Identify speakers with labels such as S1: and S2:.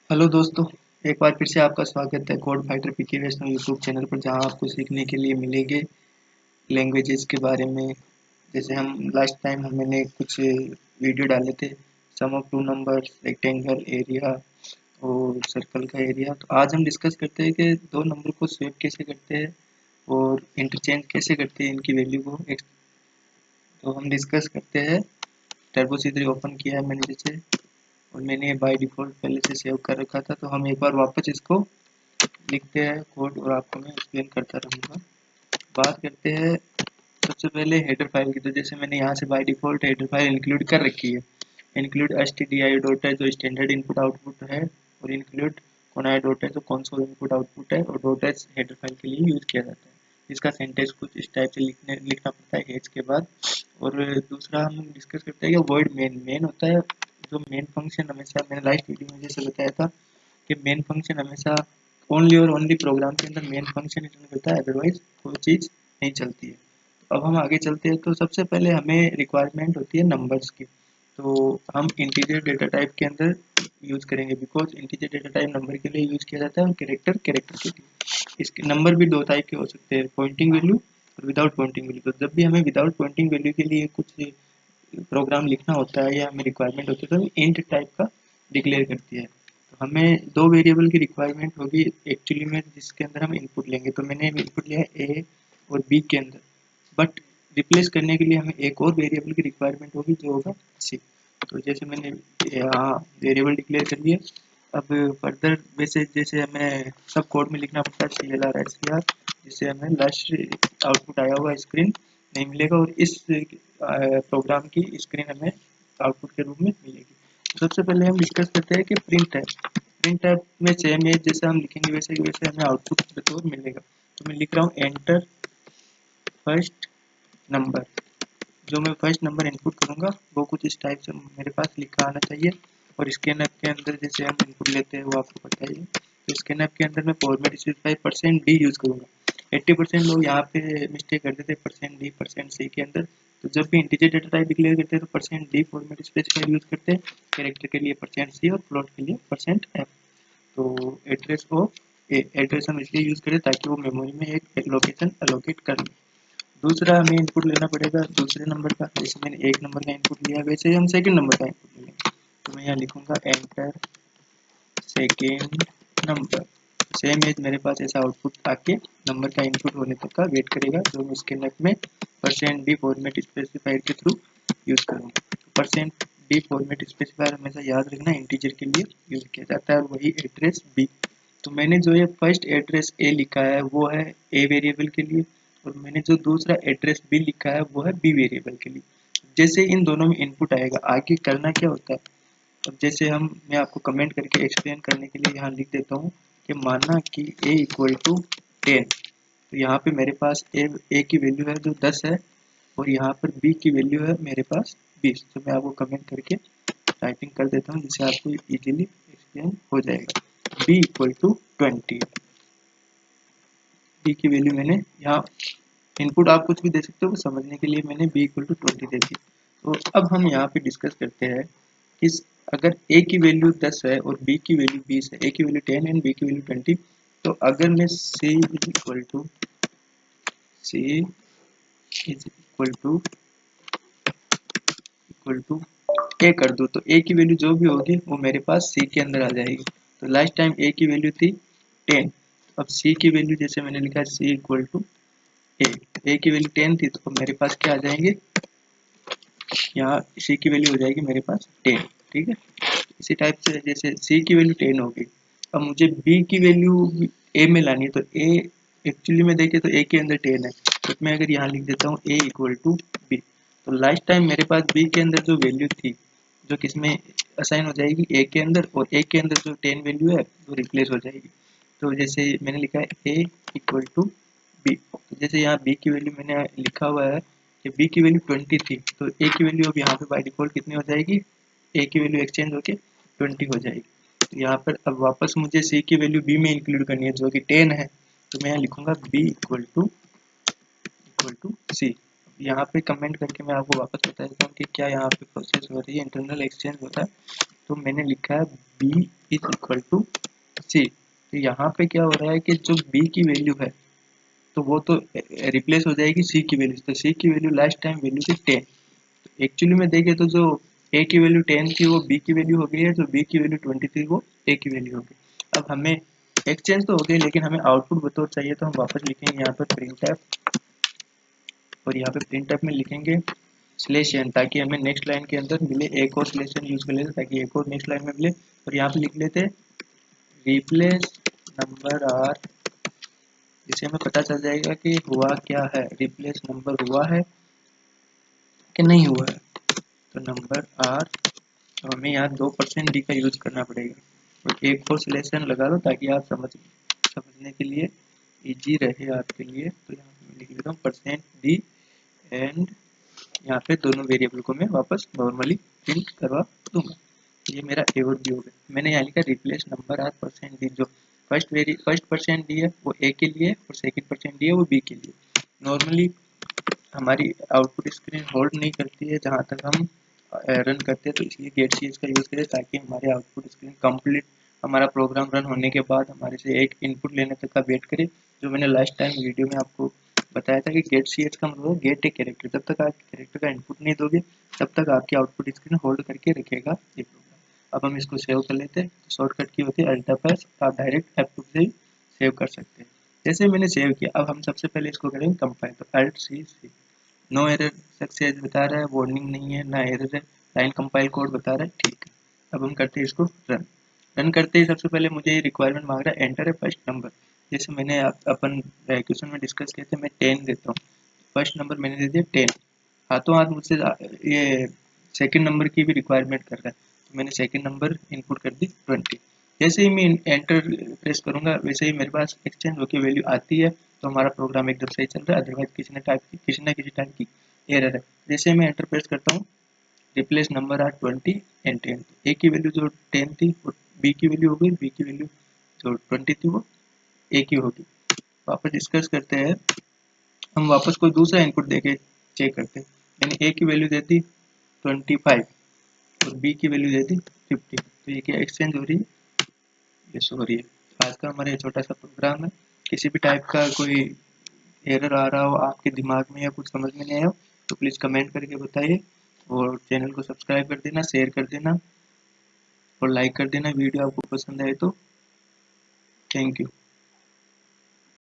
S1: Hello दोस्तों। एक बार फिर से आपका स्वागत है कोड फाइटर पीके वैष्णव यूट्यूब चैनल पर, जहां आपको सीखने के लिए मिलेंगे लैंग्वेजेस के बारे में। जैसे हम लास्ट टाइम हमने कुछ वीडियो डाले थे, sum of two numbers, rectangle area और सर्कल का एरिया। तो आज हम डिस्कस करते हैं कि दो नंबर को स्वेप कैसे करते हैं और इंटरचेंज कैसे करते हैं इनकी वैल्यू को। तो हम डिस्कस करते हैं। टर्बो C3 ओपन किया है मैंने जैसे, और मैंने बाय डिफ़ॉल्ट पहले से सेव कर रखा था। तो हम एक बार वापस इसको लिखते हैं कोड और आपको मैं एक्सप्लेन करता रहूँगा। बात करते हैं सबसे पहले हेडर फाइल की। तो जैसे मैंने यहाँ से by default header file include कर रखी है। इंक्लूड stdio डॉट है जो स्टैंडर्ड इनपुट आउटपुट है, और इंक्लूड कोनाई डॉट है जो कंसोल इनपुट आउटपुट है, और डॉट एच हेडर फाइल के लिए यूज़ किया जाता है। इसका सेंटेंस कुछ इस टाइप से लिखना पड़ता है हेज के बाद। और दूसरा हम डिस्कस करते हैं कि वॉइड मेन होता है। जो मेन फंक्शन हमेशा, मैंने लास्ट वीडियो में जैसे बताया था कि मेन फंक्शन हमेशा ओनली और ओनली प्रोग्राम के अंदर मेन फंक्शन रिटर्न करता है, अदरवाइज कोई चीज़ नहीं चलती है। तो अब हम आगे चलते हैं। तो सबसे पहले हमें रिक्वायरमेंट होती है नंबर्स की। तो हम इंटीजर डेटा टाइप के अंदर यूज़ करेंगे, because integer data type number के लिए यूज़ किया जाता है और कैरेक्टर कैरेक्टर के लिए। इसके नंबर भी दो टाइप के हो सकते हैं, पॉइंटिंग वैल्यू और विदाउट पॉइंटिंग वैल्यू। तो जब भी हमें विदाउट पॉइंटिंग वैल्यू के लिए कुछ प्रोग्राम लिखना होता है या हमें रिक्वायरमेंट होती है, तो हमें इंट टाइप का डिक्लेयर करती है। तो हमें दो वेरिएबल की रिक्वायरमेंट होगी एक्चुअली में, जिसके अंदर हम इनपुट लेंगे। तो मैंने इनपुट लिया है ए और बी के अंदर, बट रिप्लेस करने के लिए हमें एक और वेरिएबल की रिक्वायरमेंट होगी जो होगा सी। तो जैसे मैंने यहाँ वेरिएबल डिक्लेयर कर लिया। अब फर्दर वैसे जैसे हमें सब कोड में लिखना पड़ता है CLR जिससे हमें लास्ट आउटपुट आया हुआ स्क्रीन नहीं मिलेगा, और इस प्रोग्राम की स्क्रीन हमें आउटपुट के रूप में मिलेगी। सबसे पहले हम डिस्कस करते हैं कि प्रिंट टाइप में सेम है, जैसे हम लिखेंगे वैसे ही वैसे हमें आउटपुट बतौर मिलेगा। तो मैं लिख रहा हूँ एंटर फर्स्ट नंबर। जो मैं फर्स्ट नंबर इनपुट करूँगा वो कुछ इस टाइप से मेरे पास लिखा आना चाहिए। और स्कैनर के अंदर जैसे हम इनपुट लेते हैं वो आपको पता ही है। तो स्कैनर के अंदर मैं फॉर्मेट स्पेसिफाई %d यूज़ करूँगा। 80% लोग यहाँ पे मिस्टेक कर देते हैं %d %c के अंदर। तो जब भी इंटीजर डेटा टाइप डिक्लेयर करते हैं तो %d फॉर्मेट स्पेसिफायर यूज़ करते हैं, कैरेक्टर के लिए %c और प्लॉट के लिए %f। तो एड्रेस हम इसलिए यूज़ करें ताकि वो मेमोरी में एक लोकेशन एलोकेट कर ले। दूसरा हमें इनपुट लेना पड़ेगा दूसरे नंबर का। जैसे मैंने एक नंबर का इनपुट लिया, वैसे ही हम सेकंड नंबर का इनपुट लेंगे। तो मैं यहाँ लिखूंगा enter second number. Same as मेरे पास ऐसा आउटपुट आके नंबर का इनपुट होने तक का वेट करेगा, जो मैं इसके नेट में %d फॉर्मेट स्पेसिफायर के थ्रू यूज़ करूँगा। %d फॉर्मेट स्पेसिफायर हमेशा याद रखना इंटीजर के लिए यूज़ किया जाता है, और वही एड्रेस बी। तो मैंने जो ये फर्स्ट एड्रेस ए लिखा है वो है ए वेरिएबल के लिए, और मैंने जो दूसरा एड्रेस बी लिखा है वो है बी वेरिएबल के लिए। जैसे इन दोनों में इनपुट आएगा, आगे करना क्या होता है। अब जैसे मैं आपको कमेंट करके एक्सप्लेन करने के लिए यहाँ लिख देता हूँ कि माना कि a इक्वल टू 10। तो यहाँ पे मेरे पास ए की वैल्यू है जो 10 है, और यहाँ पर b की वैल्यू है मेरे पास 20। तो मैं आपको कमेंट करके टाइपिंग कर देता हूँ जिससे आपको इजीली एक्सप्लेन हो जाएगा। b इक्वल टू 20, b की वैल्यू मैंने यहाँ इनपुट आप कुछ भी दे सकते हो, समझने के लिए मैंने b इक्वल टू 20 दे दी। तो अब हम यहाँ पे डिस्कस करते हैं कि अगर a की वैल्यू 10 है और b की वैल्यू 20 है, a की वैल्यू 10 एंड b की वैल्यू 20, तो अगर मैं c is equal to a कर दूँ, तो a की वैल्यू जो भी होगी वो मेरे पास c के अंदर आ जाएगी। तो लास्ट टाइम a की वैल्यू थी 10, अब c की वैल्यू जैसे मैंने लिखा है c इक्वल टू a की वैल्यू 10 थी, तो मेरे पास क्या आ जाएंगे, यहाँ c की वैल्यू हो जाएगी मेरे पास 10। ठीक है, इसी टाइप से जैसे c की वैल्यू 10 होगी, अब मुझे b की वैल्यू a में लानी है। तो a एक्चुअली में देखे तो a के अंदर 10 है, तो मैं अगर यहाँ लिख देता हूँ a इक्वल टू b, तो लास्ट टाइम मेरे पास b के अंदर जो वैल्यू थी जो किसमें असाइन हो जाएगी, a के अंदर, और a के अंदर जो 10 वैल्यू है वो रिप्लेस हो जाएगी। तो जैसे मैंने लिखा है a इक्वल टू b, तो जैसे यहाँ b की वैल्यू मैंने लिखा हुआ है कि b की वैल्यू 20 थी, तो a की वैल्यू अब यहाँ पे बाय डिफॉल्ट कितनी हो जाएगी, a की वैल्यू एक्सचेंज होके 20 हो जाएगी। तो यहाँ पर अब वापस मुझे c की वैल्यू b में इंक्लूड करनी है जो कि 10 है। तो मैं यहाँ लिखूंगा b इक्वल टू c। यहाँ पे कमेंट करके मैं आपको वापस बता देता हूँ कि क्या यहाँ पे प्रोसेस हो रही है, इंटरनल एक्सचेंज होता है। तो मैंने लिखा है b इज इक्वल टू सी। तो यहाँ पे क्या हो रहा है कि जो बी की वैल्यू है तो वो तो रिप्लेस हो जाएगी सी की वैल्यू। तो सी की वैल्यू लास्ट टाइम वैल्यू थी 10। एक्चुअली में देखें तो जो ए की वैल्यू 10 थी वो बी की वैल्यू हो गई है, जो बी की वैल्यू 20 थी वो ए की वैल्यू हो गई। अब हमें एक्सचेंज तो हो गई, लेकिन हमें आउटपुट बतौर चाहिए, तो हम वापस लिखेंगे यहाँ पर printf, और यहाँ पे printf में लिखेंगे /n, ताकि हमें नेक्स्ट लाइन के अंदर मिले। एक और /n यूज कर लेते ताकि एक और नेक्स्ट लाइन में मिले। और यहाँ पे लिख लेते रिप्लेस नंबर आर, इससे हमें पता चल जाएगा कि हुआ क्या है, रिप्लेस नंबर हुआ है कि नहीं हुआ है। तो नंबर आर, तो हमें यहाँ 2% डी का यूज करना पड़ेगा। और एक और /n लगा दो ताकि आप समझने के लिए इजी रहे आपके लिए। तो यहाँ पे लिख लेता हूँ %d, एंड यहाँ पे दोनों वेरिएबल को मैं वापस नॉर्मली प्रिंट करवा दूंगा। ये मेरा ए और बी हो गया। मैंने यहाँ लिखा रिप्लेस नंबर आर %d, जो फर्स्ट %d है वो ए के लिए और सेकंड %d है वो बी के लिए। नॉर्मली हमारी आउटपुट स्क्रीन होल्ड नहीं करती है जहाँ तक हम रन करते हैं, तो इसलिए गेट सीएस का यूज़ करें ताकि हमारे आउटपुट स्क्रीन कंप्लीट हमारा प्रोग्राम रन होने के बाद हमारे से एक इनपुट लेने तक का वेट करे। जो मैंने लास्ट टाइम वीडियो में आपको बताया था कि गेट सीएच का मतलब गेट ए कैरेक्टर, जब तक आप कैरेक्टर का इनपुट नहीं दोगे तब तक आपकी आउटपुट स्क्रीन होल्ड करके रखेगा ये प्रोग्राम। अब हम इसको सेव कर लेते हैं। तो शॉर्टकट की होती है अल्ट F, आप डायरेक्ट F2 से ही सेव कर सकते हैं। जैसे मैंने सेव किया, अब हम सबसे पहले इसको करेंगे कंपाइल। तो alt C, no error success बता रहा है, वार्निंग नहीं है, ना एरर है, लाइन कंपाइल कोड बता रहा है, ठीक है। अब हम करते हैं इसको रन। रन करते ही सबसे पहले मुझे ये रिक्वायरमेंट मांग रहा है एंटर ए फर्स्ट नंबर। जैसे मैंने अपन क्वेश्चन में डिस्कस किए थे, मैं 10 देता हूँ, फर्स्ट नंबर मैंने दे दिया 10। हाथों हाथ मुझसे ये सेकंड नंबर की भी रिक्वायरमेंट कर रहा है, तो मैंने सेकंड नंबर इनपुट कर दी 20। जैसे ही मैं एंटर प्रेस करूंगा वैसे ही मेरे पास एक्सचेंज होकर वैल्यू आती है, तो हमारा प्रोग्राम एकदम सही चल रहा है। अदरवाइज किसी ना किसी टाइप की एरर है। जैसे मैं एंटर प्रेस करता हूँ, रिप्लेस नंबर आर 20 एंड 10, ए की वैल्यू जो 10 थी वो बी की वैल्यू हो गई, बी की वैल्यू जो 20 थी वो ए की होगी। वापस डिस्कस करते हैं, हम वापस कोई दूसरा इनपुट देके चेक करते हैं। मैंने ए की वैल्यू दे दी 25 और बी की वैल्यू दे दी 50, तो ये क्या एक्सचेंज हो रही है, ये शो हो रही है। आज का हमारा ये छोटा सा प्रोग्राम है। किसी भी टाइप का कोई एरर आ रहा हो आपके दिमाग में या कुछ समझ में नहीं आया हो तो प्लीज़ कमेंट करके बताइए, और चैनल को सब्सक्राइब कर देना, शेयर कर देना और लाइक कर देना वीडियो आपको पसंद आए तो। Thank you.